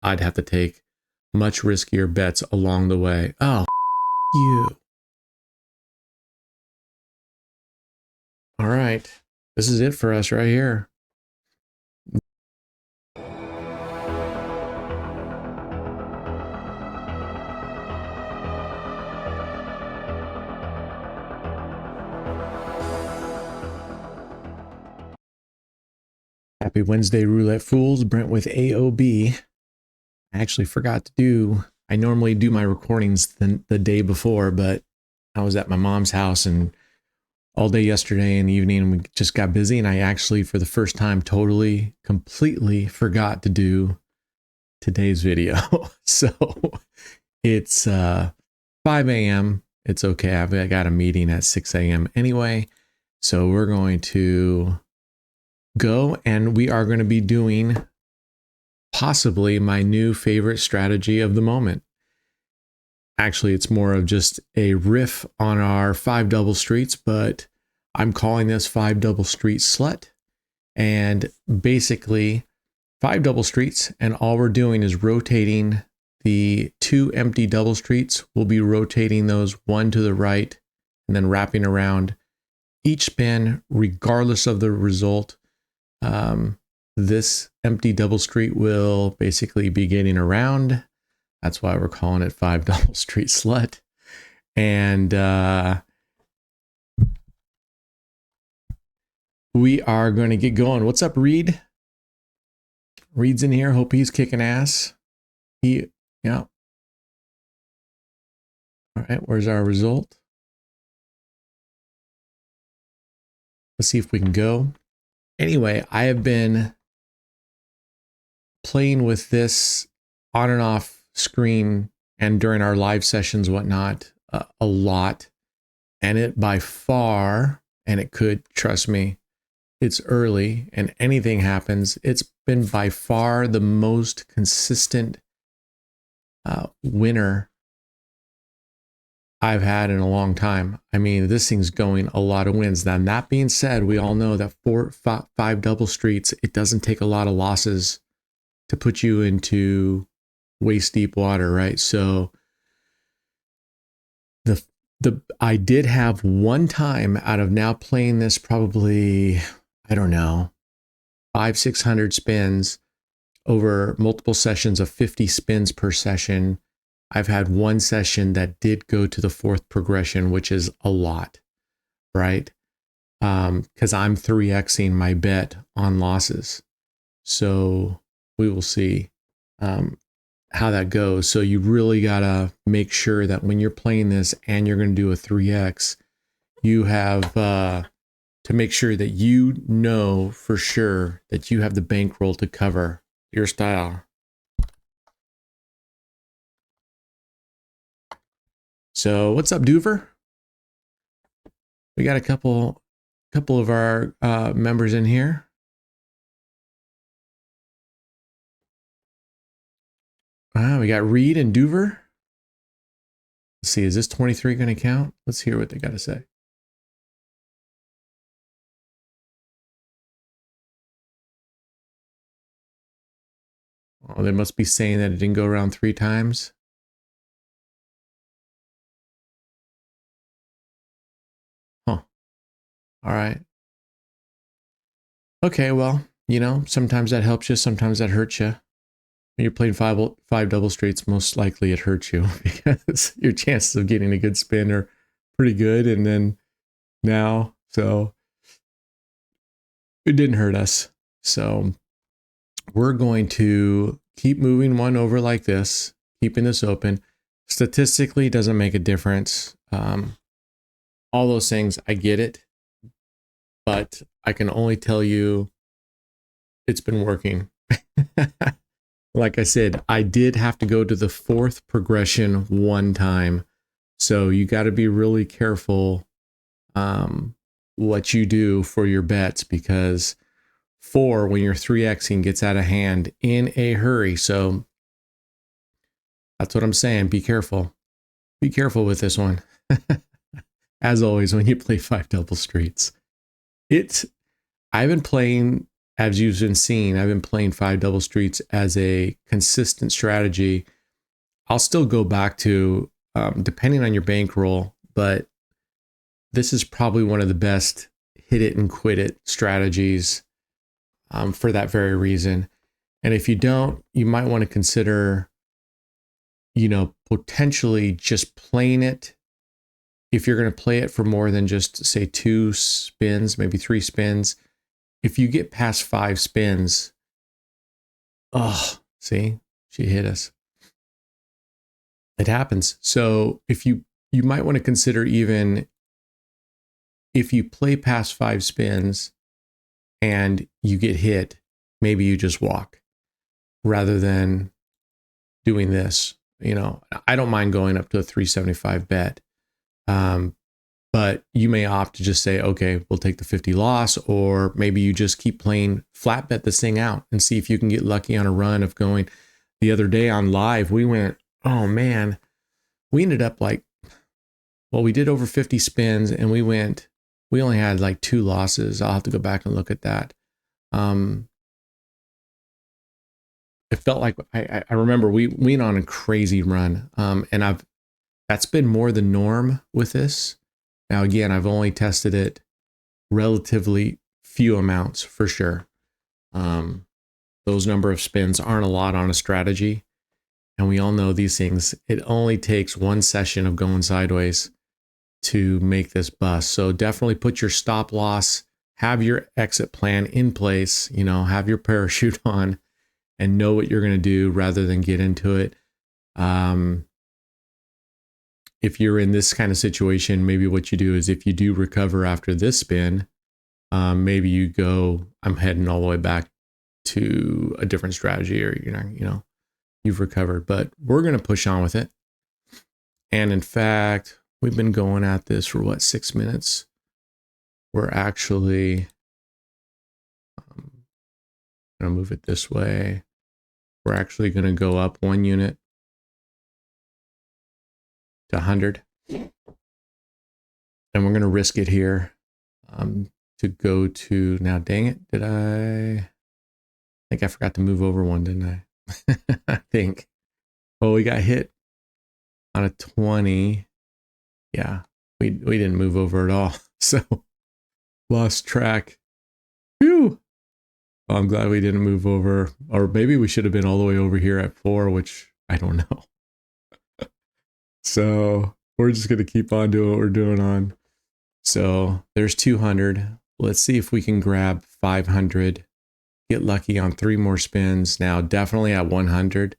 I'd have to take much riskier bets along the way. Oh, you. All right. This is it for us right here. Happy Wednesday, Roulette Fools. Brent with AOB. I actually forgot to do, I normally do my recordings the day before, but I was at my mom's house and all day yesterday and the evening, and we just got busy. And I actually, for the first time, totally, completely forgot to do today's video. So it's 5 a.m. It's okay. I got a meeting at 6 a.m. anyway. So we're going to go and we are going to be doing possibly my new favorite strategy of the moment. Actually, it's more of just a riff on our 5 double streets, but I'm calling this 5 double street slut. And basically 5 double streets, and all we're doing is rotating the 2 empty double streets. We'll be rotating those one to the right and then wrapping around each spin regardless of the result. This empty double street will basically be getting around. That's why we're calling it 5 double street slut. And we are going to get going. What's up, Reed? Reed's in here. Hope he's kicking ass. Yeah. All right, where's our result? Let's see if we can go. Anyway, I have been playing with this on and off screen and during our live sessions, whatnot, a lot. And it by far, and it could, trust me, it's early and anything happens. It's been by far the most consistent winner I've had in a long time. I mean, this thing's going a lot of wins. Now, that being said, we all know that 5 double streets, it doesn't take a lot of losses to put you into waist deep water, right? So I did have one time out of now playing this probably, I don't know, 500-600 spins over multiple sessions of 50 spins per session. I've had one session that did go to the 4th progression, which is a lot, right? Because I'm 3xing my bet on losses. So we will see how that goes. So you really got to make sure that when you're playing this and you're going to do a 3x, you have to make sure that you know for sure that you have the bankroll to cover your style. So what's up, Duver? We got a couple of our members in here. We got Reed and Duver. Let's see, is this 23 going to count? Let's hear what they got to say. Oh, they must be saying that it didn't go around 3 times. Huh. All right. Okay, well, you know, sometimes that helps you, sometimes that hurts you. When you're playing 5 double streets, most likely it hurts you because your chances of getting a good spin are pretty good. And then now, so it didn't hurt us. So we're going to keep moving one over like this, keeping this open. Statistically, doesn't make a difference. All those things, I get it. But I can only tell you it's been working. Like I said, I did have to go to the 4th progression one time. So you got to be really careful what you do for your bets, because 4, when you're 3xing, gets out of hand in a hurry. So that's what I'm saying. Be careful. Be careful with this one. As always, when you play 5 double streets. I've been playing as you've been seeing, I've been playing 5 double streets as a consistent strategy. I'll still go back to, depending on your bankroll, but this is probably one of the best hit it and quit it strategies, for that very reason. And if you don't, you might want to consider, potentially just playing it. If you're going to play it for more than just say 2 spins, maybe 3 spins, if you get past 5 spins, see, she hit us. It happens. So if you might want to consider, even if you play past 5 spins and you get hit, maybe you just walk rather than doing this. I don't mind going up to a 375 bet. But you may opt to just say, okay, we'll take the 50 loss, or maybe you just keep playing flat bet this thing out and see if you can get lucky on a run of going. The other day on live, we went, oh man, we ended up we did over 50 spins and we only had like 2 losses. I'll have to go back and look at that. It felt like I remember we went on a crazy run. And that's been more the norm with this. Now, again, I've only tested it relatively few amounts for sure. Those number of spins aren't a lot on a strategy. And we all know these things. It only takes 1 session of going sideways to make this bust. So definitely put your stop loss, have your exit plan in place, have your parachute on and know what you're going to do rather than get into it. If you're in this kind of situation, maybe what you do is if you do recover after this spin, maybe you go, I'm heading all the way back to a different strategy, or you've recovered, but we're going to push on with it. And in fact, we've been going at this for 6 minutes. We're actually going to move it this way. We're actually going to go up 1 unit to 100. And we're going to risk it here to go to, now dang it, I think I forgot to move over one, didn't I? I think. Oh, we got hit on a 20. Yeah, we didn't move over at all. So lost track. Phew. Well, I'm glad we didn't move over, or maybe we should have been all the way over here at 4, which I don't know. So we're just going to keep on doing what we're doing on. So there's 200. Let's see if we can grab 500, get lucky on 3 more spins. Now, definitely at 100,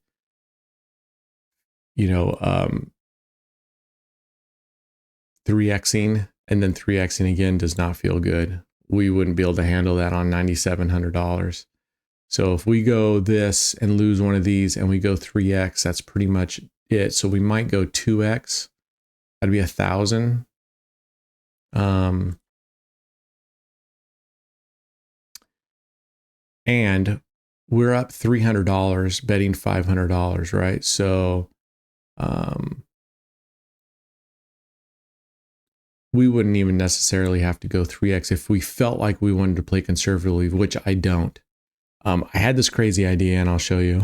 3xing and then 3xing again does not feel good. We wouldn't be able to handle that on $9,700. So if we go this and lose one of these and we go 3x, that's pretty much it. So we might go 2x. That'd be 1,000. And we're up $300 betting $500, right? So we wouldn't even necessarily have to go 3x if we felt like we wanted to play conservatively, which I don't. I had this crazy idea, and I'll show you.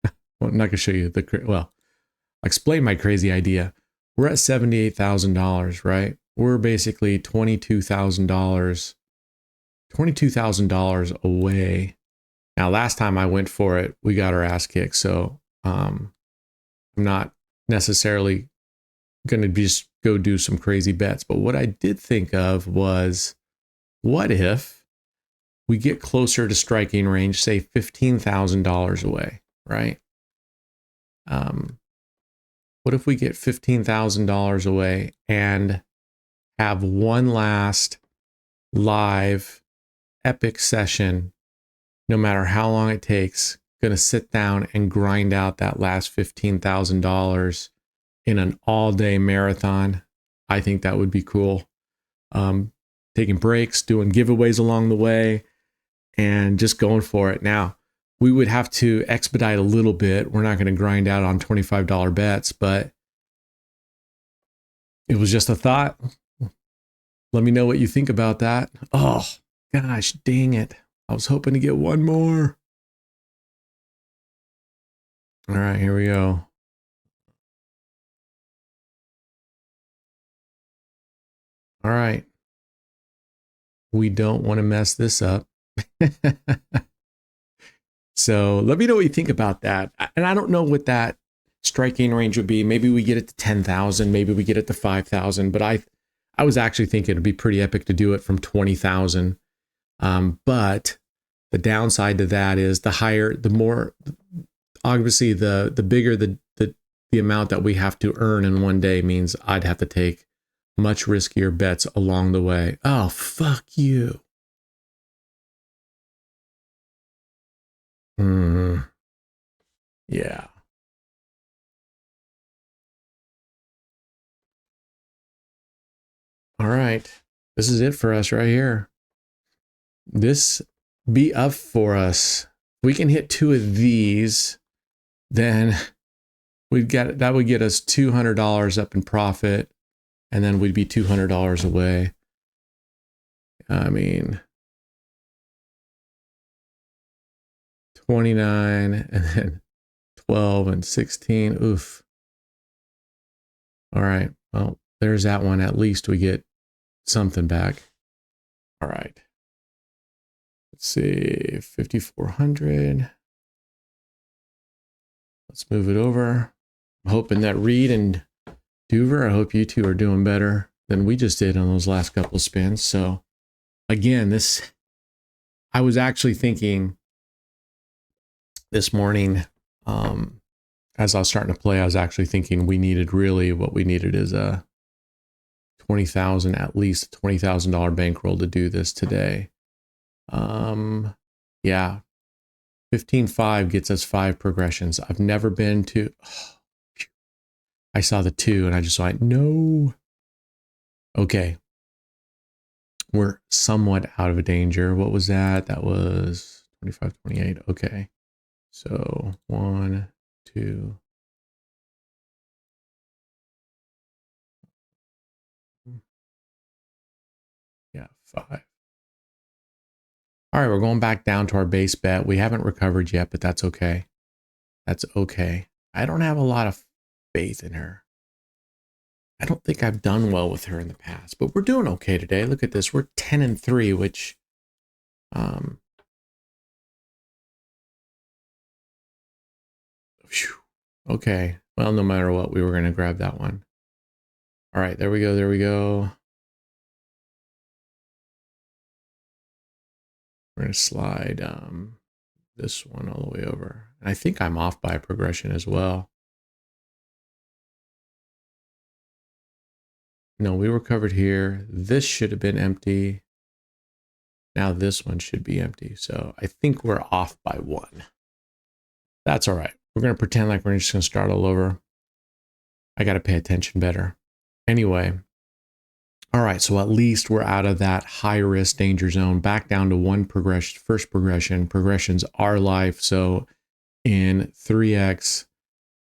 Well, I'm not gonna show you I'll explain my crazy idea. We're at $78,000, right? We're basically $22,000 away. Now, last time I went for it, we got our ass kicked. So I'm not necessarily going to just go do some crazy bets. But what I did think of was, what if we get closer to striking range, say $15,000 away, right? What if we get $15,000 away and have one last live epic session, no matter how long it takes, going to sit down and grind out that last $15,000 in an all-day marathon? I think that would be cool. Taking breaks, doing giveaways along the way, and just going for it. Now, we would have to expedite a little bit. We're not going to grind out on $25 bets, but it was just a thought. Let me know what you think about that. Oh, gosh, dang it. I was hoping to get one more. All right, here we go. All right. We don't want to mess this up. So let me know what you think about that. And I don't know what that striking range would be. Maybe we get it to 10,000. Maybe we get it to 5,000. But I was actually thinking it'd be pretty epic to do it from 20,000. But the downside to that is the higher, the more, obviously the bigger the amount that we have to earn in one day means I'd have to take much riskier bets along the way. Oh, fuck you. Yeah. All right. This is it for us right here. This be up for us. We can hit 2 of these, then that would get us $200 up in profit, and then we'd be $200 away. I mean, 29 and then 12 and 16. Oof. All right. Well, there's that one. At least we get something back. All right. Let's see, 5,400. Let's move it over. I'm hoping that Reed and Duver, I hope you two are doing better than we just did on those last couple spins. So again, I was actually thinking this morning, as I was starting to play, I was actually thinking what we needed is a 20,000, at least $20,000 bankroll to do this today. Yeah, 15.5 gets us 5 progressions. I've never been to, I saw the 2 and I just went, no. Okay. We're somewhat out of danger. What was that? That was 25, 28. Okay. So 1, 2. Yeah, 5. All right, we're going back down to our base bet. We haven't recovered yet, but that's okay. That's okay. I don't have a lot of faith in her. I don't think I've done well with her in the past, but we're doing okay today. Look at this. We're 10-3, which okay. Well, no matter what, we were going to grab that one. All right, there we go. There we go. We're going to slide this one all the way over. And I think I'm off by a progression as well. No, we were covered here. This should have been empty. Now this one should be empty. So I think we're off by 1. That's all right. We're going to pretend like we're just going to start all over. I got to pay attention better. Anyway. All right. So at least we're out of that high risk danger zone, back down to 1 progression. First progression. Progressions are life. So in 3X,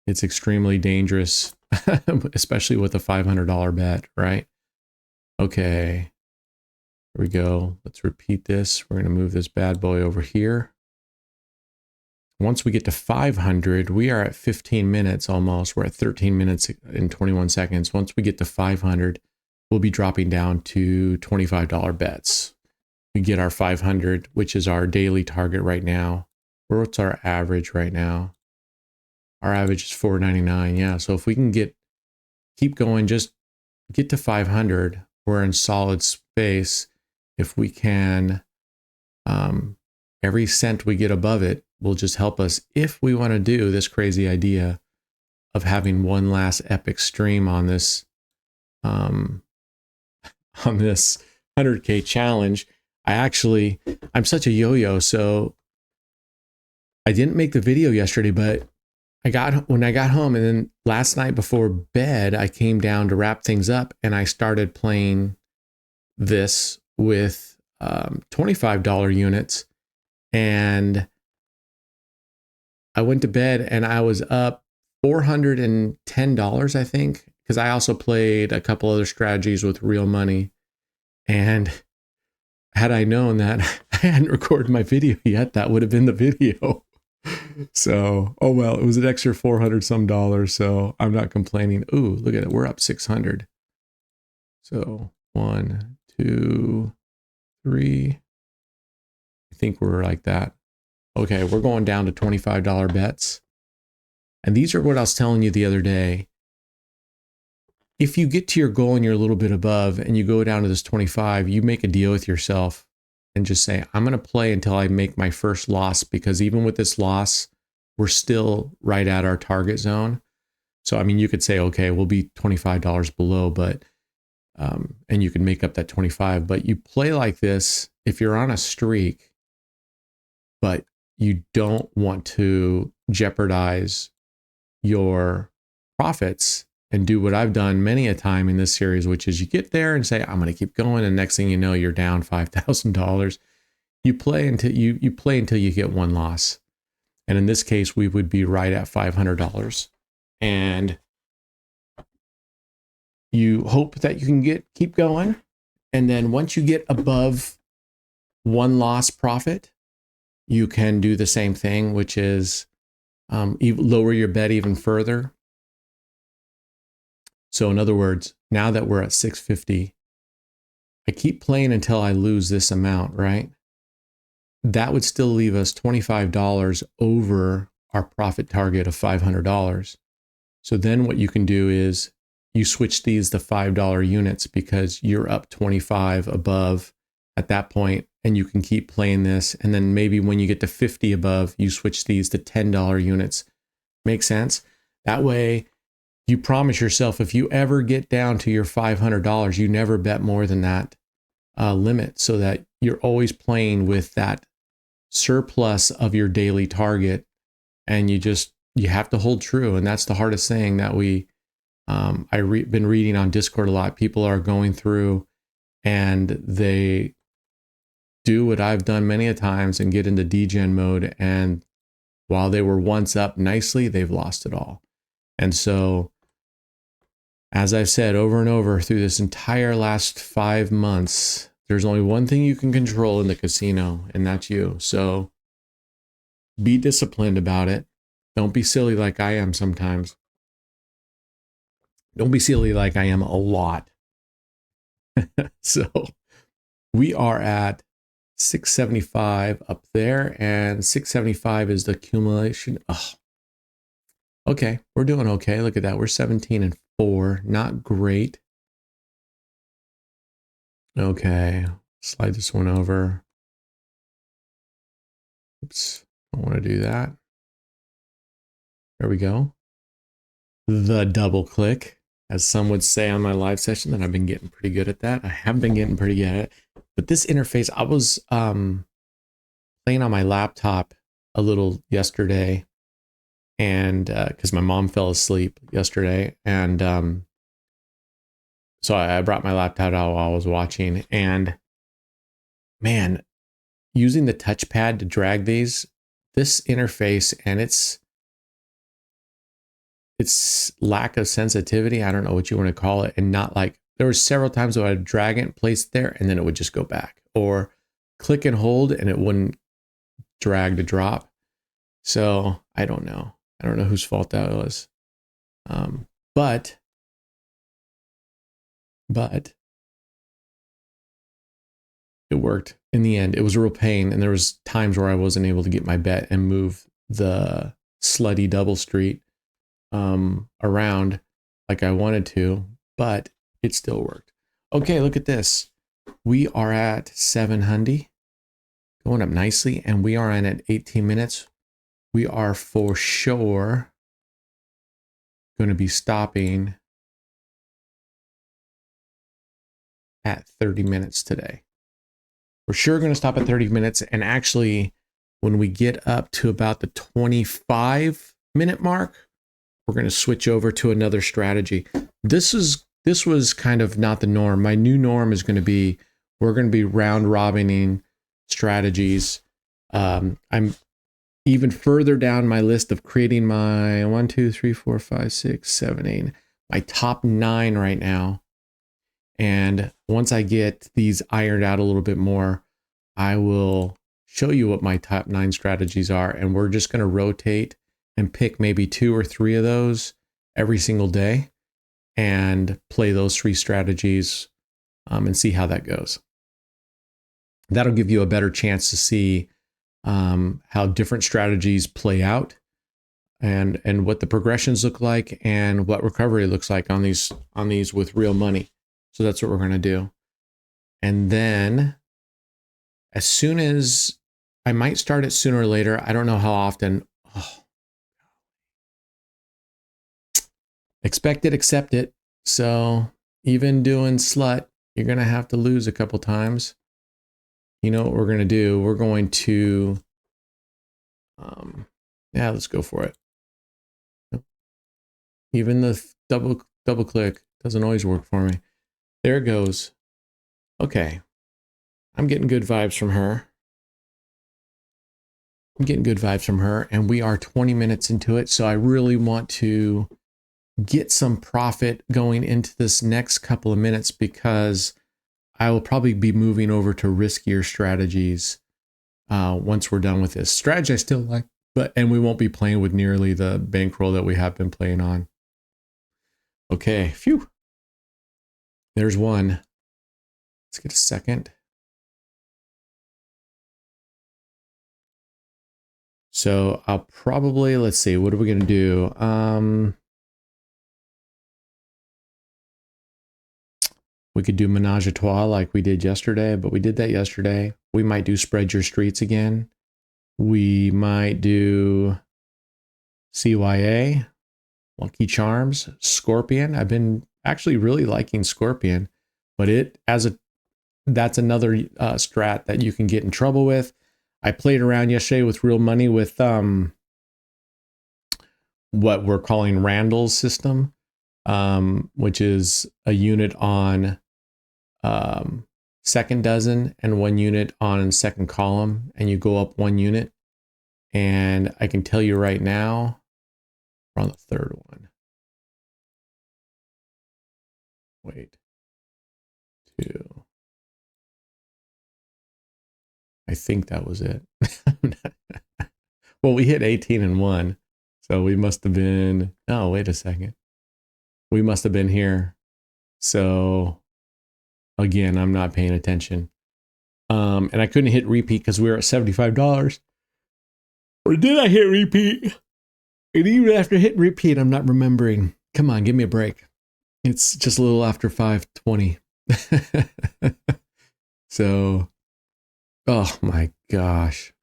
it's extremely dangerous, especially with a $500 bet, right? Okay. Here we go. Let's repeat this. We're going to move this bad boy over here. Once we get to 500, we are at 15 minutes almost. We're at 13 minutes and 21 seconds. Once we get to 500, we'll be dropping down to $25 bets. We get our 500, which is our daily target right now. What's our average right now? Our average is $4.99. Yeah, so if we can keep going, just get to 500, we're in solid space. If we can, every cent we get above it will just help us if we want to do this crazy idea of having one last epic stream on this 100K challenge. I'm such a yo-yo, so I didn't make the video yesterday, but when I got home, and then last night before bed, I came down to wrap things up and I started playing this with $25 units, and I went to bed and I was up $410, I think, because I also played a couple other strategies with real money. And had I known that, I hadn't recorded my video yet, that would have been the video. So, oh well, it was an extra $400 some, so I'm not complaining. Ooh, look at it. We're up 600. So 1, 2, 3. I think we're like that. Okay, we're going down to $25 bets. And these are what I was telling you the other day. If you get to your goal and you're a little bit above and you go down to this 25, you make a deal with yourself and just say, I'm going to play until I make my first loss, because even with this loss, we're still right at our target zone. So, I mean, you could say, okay, we'll be $25 below, but, and you can make up that 25, but you play like this if you're on a streak, but you don't want to jeopardize your profits and do what I've done many a time in this series, which is you get there and say, I'm going to keep going. And next thing you know, you're down $5,000. You play until you play until you get one loss. And in this case, we would be right at $500. And you hope that you can keep going. And then once you get above one loss profit, you can do the same thing, which is lower your bet even further. So in other words, now that we're at 650, I keep playing until I lose this amount, right? That would still leave us $25 over our profit target of $500. So then what you can do is you switch these to $5 units, because you're up 25 above at that point, and you can keep playing this. And then maybe when you get to 50 above, you switch these to $10 units. Make sense? That way, you promise yourself, if you ever get down to your $500, you never bet more than that limit, so that you're always playing with that surplus of your daily target. And you have to hold true. And that's the hardest thing that I've been reading on Discord a lot. People are going through and they do what I've done many a times and get into degen mode. And while they were once up nicely, they've lost it all. And so, as I've said over and over through this entire last 5 months, there's only one thing you can control in the casino, and that's you. So be disciplined about it. Don't be silly like I am sometimes. Don't be silly like I am a lot. So we are at 675 up there, and 675 is the accumulation. Oh, okay, we're doing okay. Look at that. We're 17-4. Not great. Okay, slide this one over. Oops, I want to do that. There we go. The double click, as some would say on my live session, that I've been getting pretty good at that. I have been getting pretty good at it. But this interface, I was playing on my laptop a little yesterday, and because my mom fell asleep yesterday, and so I brought my laptop out while I was watching, and man, using the touchpad to drag this interface and its lack of sensitivity, I don't know what you want to call it, and not like, there were several times where I'd drag it and place it there, and then it would just go back, or click and hold and it wouldn't drag to drop. So I don't know whose fault that was. But it worked in the end. It was a real pain, and there was times where I wasn't able to get my bet and move the slutty double street around like I wanted to, but it still worked. Okay, look at this. We are at 700, going up nicely, and we are in at 18 minutes. We are for sure going to be stopping at 30 minutes today. We're sure going to stop at 30 minutes. And actually, when we get up to about the 25-minute mark, we're going to switch over to another strategy. This was kind of not the norm. My new norm is going to be, we're going to be round robining strategies. I'm even further down my list of creating my 1, 2, 3, 4, 5, 6, 7, 8, my top 9 right now. And once I get these ironed out a little bit more, I will show you what my top 9 strategies are, and we're just going to rotate and pick maybe 2 or 3 of those every single day and play those 3 strategies and see how that goes. That'll give you a better chance to see how different strategies play out and what the progressions look like and what recovery looks like on these with real money. So that's what we're going to do. And then as soon as I might start it sooner or later, I don't know how often. Oh. Expect it, accept it. So even doing slut, you're going to have to lose a couple times. You know what we're going to do? We're going to, yeah, let's go for it. Even the double click doesn't always work for me. There it goes. Okay. I'm getting good vibes from her. And we are 20 minutes into it. So I really want to get some profit going into this next couple of minutes because I will probably be moving over to riskier strategies once we're done with this. Strategy I still like, and we won't be playing with nearly the bankroll that we have been playing on. Okay, phew. There's one. Let's get a second. So I'll probably, let's see, what are we going to do? We could do Menage a Trois like we did yesterday, but we did that yesterday. We might do Spread Your Streets again. We might do CYA, Lucky Charms, Scorpion. I've been actually really liking Scorpion, but that's another strat that you can get in trouble with. I played around yesterday with real money with what we're calling Randall's system, which is a unit on second dozen and 1 unit on second column, and you go up 1 unit. And I can tell you right now, we're on the third one. Wait, 2. I think that was it. Well, we hit 18 and 1. So we must have been, oh, wait a second. We must have been here. So again, I'm not paying attention. And I couldn't hit repeat because we were at $75. Or did I hit repeat? And even after hit repeat, I'm not remembering. Come on, give me a break. It's just a little after 5:20. So, oh my gosh.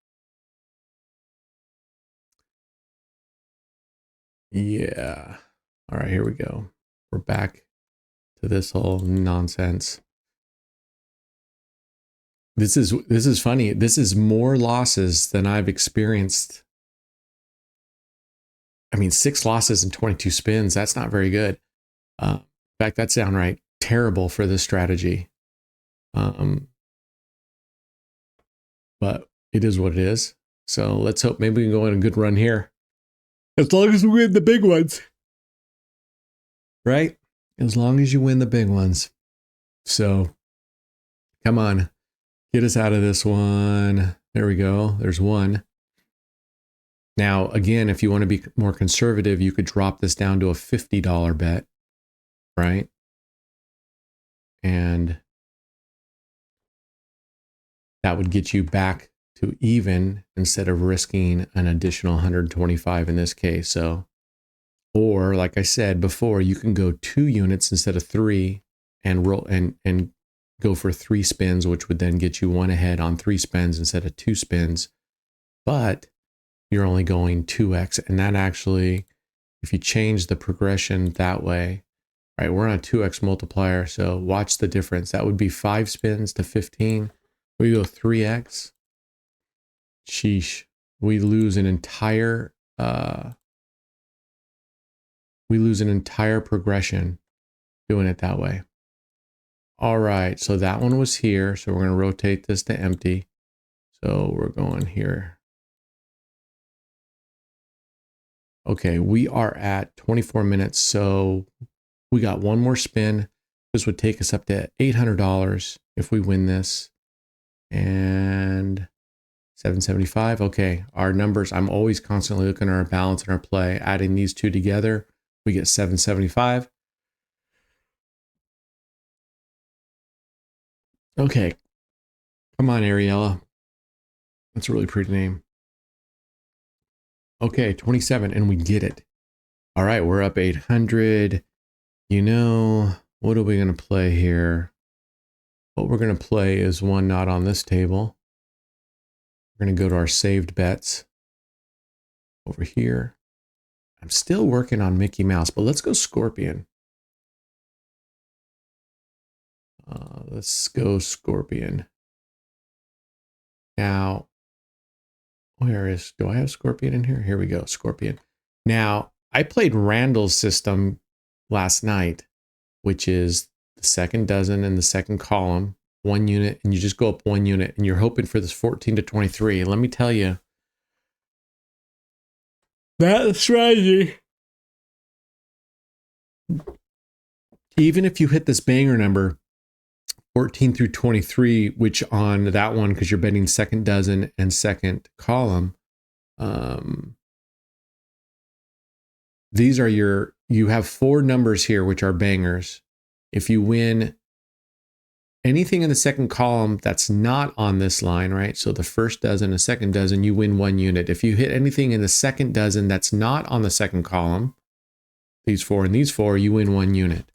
Yeah. All right, here we go. We're back to this whole nonsense. This is funny. This is more losses than I've experienced. I mean, 6 losses and 22 spins. That's not very good. In fact, that's downright terrible for this strategy. But it is what it is. So let's hope maybe we can go on a good run here. As long as we win the big ones. Right? As long as you win the big ones. So, come on. Get us out of this one. There we go. There's one. Now, again, if you want to be more conservative, you could drop this down to a $50 bet, right? And that would get you back to even instead of risking an additional 125 in this case. So, or like I said before, you can go 2 units instead of 3 and roll and go for 3 spins, which would then get you 1 ahead on 3 spins instead of 2 spins. But you're only going 2x. And that actually, if you change the progression that way, right, we're on a 2x multiplier. So watch the difference. That would be 5 spins to 15. We go 3x. Sheesh. We lose an entire progression doing it that way. All right, so that one was here. So we're going to rotate this to empty. So we're going here. Okay, we are at 24 minutes. So we got 1 more spin. This would take us up to $800 if we win this. and 775. Okay, our numbers, I'm always constantly looking at our balance and our play. Adding these two together, we get 775. Okay, come on, Ariella. That's a really pretty name. Okay, 27, and we get it. All right, we're up 800. You know, what are we going to play here? What we're going to play is one not on this table. We're going to go to our saved bets over here. I'm still working on Mickey Mouse, but let's go Scorpion. Let's go Scorpion. Now, do I have Scorpion in here? Here we go, Scorpion. Now, I played Randall's system last night, which is the second dozen and the second column, 1 unit, and you just go up 1 unit, and you're hoping for this 14 to 23. Let me tell you, that strategy, even if you hit this banger number, 14 through 23, which on that one, because you're betting second dozen and second column, these are you have 4 numbers here, which are bangers. If you win anything in the second column that's not on this line, right? So the first dozen, the second dozen, you win 1 unit. If you hit anything in the second dozen that's not on the second column, these 4 and these 4, you win 1 unit.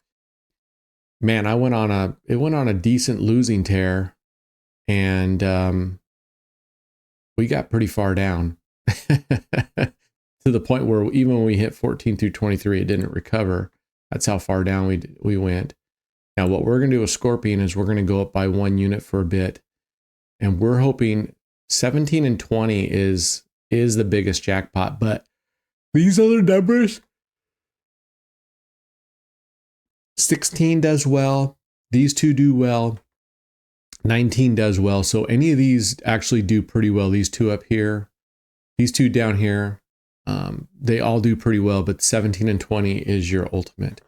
Man, it went on a decent losing tear, and we got pretty far down to the point where even when we hit 14 through 23, it didn't recover. That's how far down we went. Now, what we're going to do with Scorpion is we're going to go up by 1 unit for a bit, and we're hoping 17 and 20 is the biggest jackpot, but these other numbers, 16 does well. These two do well. 19 does well. So any of these actually do pretty well. These two up here, these two down here, they all do pretty well, but 17 and 20 is your ultimate.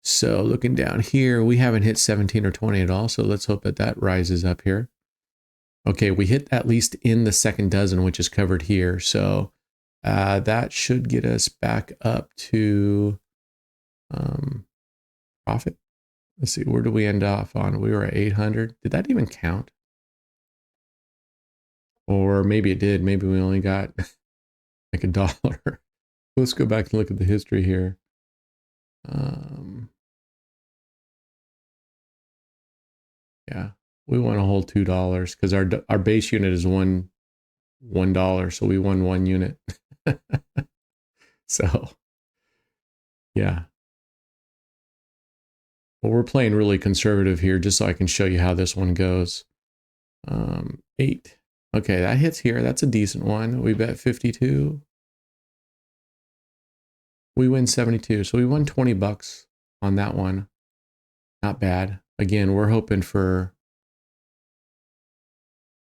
So looking down here, we haven't hit 17 or 20 at all. So let's hope that rises up here. Okay, we hit at least in the second dozen, which is covered here. So that should get us back up to profit. Let's see, where do we end off on? We were at 800. Did that even count? Or maybe it did. Maybe we only got like $1. Let's go back and look at the history here. Yeah, we won a whole $2 because our base unit is $1, so we won 1 unit. So, yeah. Well, we're playing really conservative here just so I can show you how this one goes. 8. Okay, that hits here. That's a decent one. We bet 52. We win 72. So we won $20 on that one. Not bad. Again, we're hoping for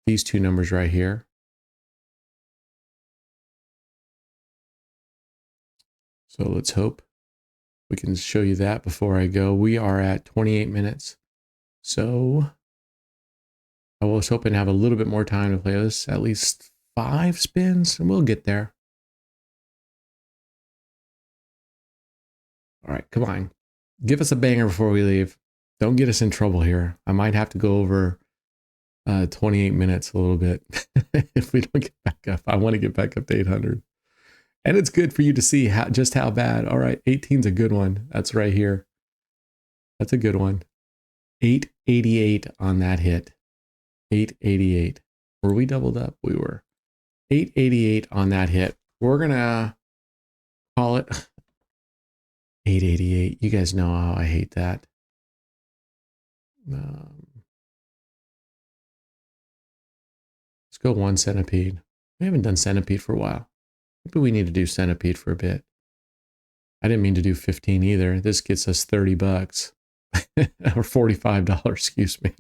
these two numbers right here. So let's hope we can show you that before I go. We are at 28 minutes. So I was hoping to have a little bit more time to play this, at least 5 spins, and we'll get there. All right, come on. Give us a banger before we leave. Don't get us in trouble here. I might have to go over 28 minutes a little bit if we don't get back up. I want to get back up to 800. And it's good for you to see just how bad. All right, 18's a good one. That's right here. That's a good one. 888 on that hit. 888. Were we doubled up? We were. 888 on that hit. We're going to call it 888. You guys know how I hate that. Let's go 1 centipede. We haven't done centipede for a while. Maybe we need to do centipede for a bit. I didn't mean to do 15 either. This gets us $30 or $45, excuse me.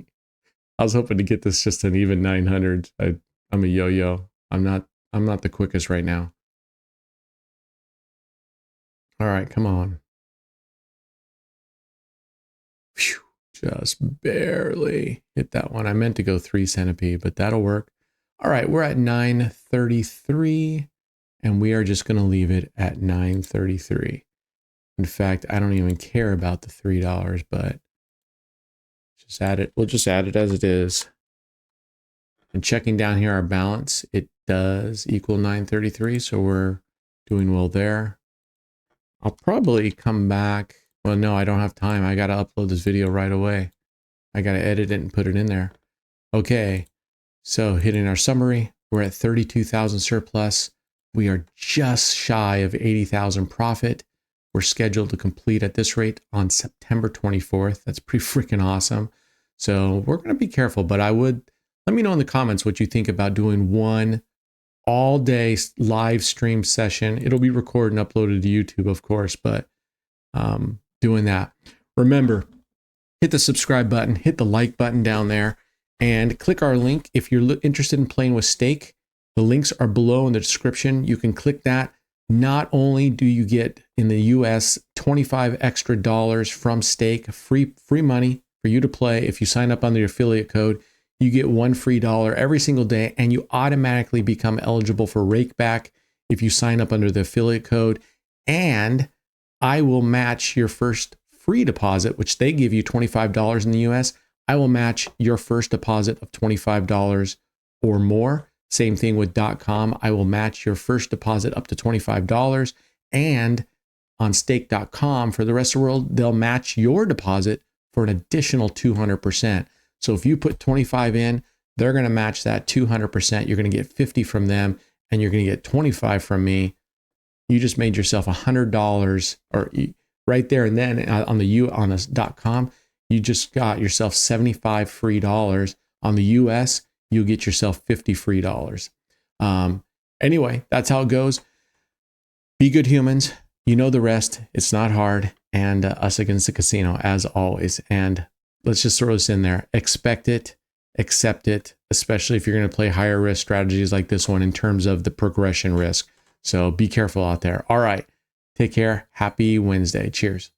I was hoping to get this just an even 900. I'm a yo-yo. I'm not the quickest right now. All right, come on. Phew, Just barely hit that one. I meant to go 3 centipede, but that'll work. All right, we're at 933, and we are just going to leave it at 933. In fact, I don't even care about the $3, but just add it. We'll just add it as it is. And checking down here our balance, it does equal 933, so we're doing well there. I'll probably come back. Well, no, I don't have time. I got to upload this video right away. I got to edit it and put it in there. Okay, so hitting our summary, we're at 32,000 surplus. We are just shy of 80,000 profit. We're scheduled to complete at this rate on September 24th. That's pretty freaking awesome. So we're going to be careful, but let me know in the comments what you think about doing one all day live stream session. It'll be recorded and uploaded to YouTube, of course, but doing that. Remember, hit the subscribe button, hit the like button down there, and click our link. If you're interested in playing with stake, the links are below in the description. You can click that. Not only do you get in the US 25 extra dollars from stake, free money for you to play. If you sign up under your affiliate code, you get $1 free every single day, and you automatically become eligible for rakeback if you sign up under the affiliate code. And I will match your first free deposit, which they give you $25 in the US. I will match your first deposit of $25 or more. Same thing with .com. I will match your first deposit up to $25. And on stake.com, for the rest of the world, they'll match your deposit for an additional 200%. So if you put 25 in, they're going to match that 200%. You're going to get 50 from them, and you're going to get 25 from me. You just made yourself $100, or right there and then on the .com, you just got yourself 75 free dollars. On the US, you'll get yourself 50 free dollars. Anyway, that's how it goes. Be good humans. You know the rest. It's not hard. And us against the casino, as always. And let's just throw this in there. Expect it, accept it, especially if you're going to play higher risk strategies like this one in terms of the progression risk. So be careful out there. All right. Take care. Happy Wednesday. Cheers.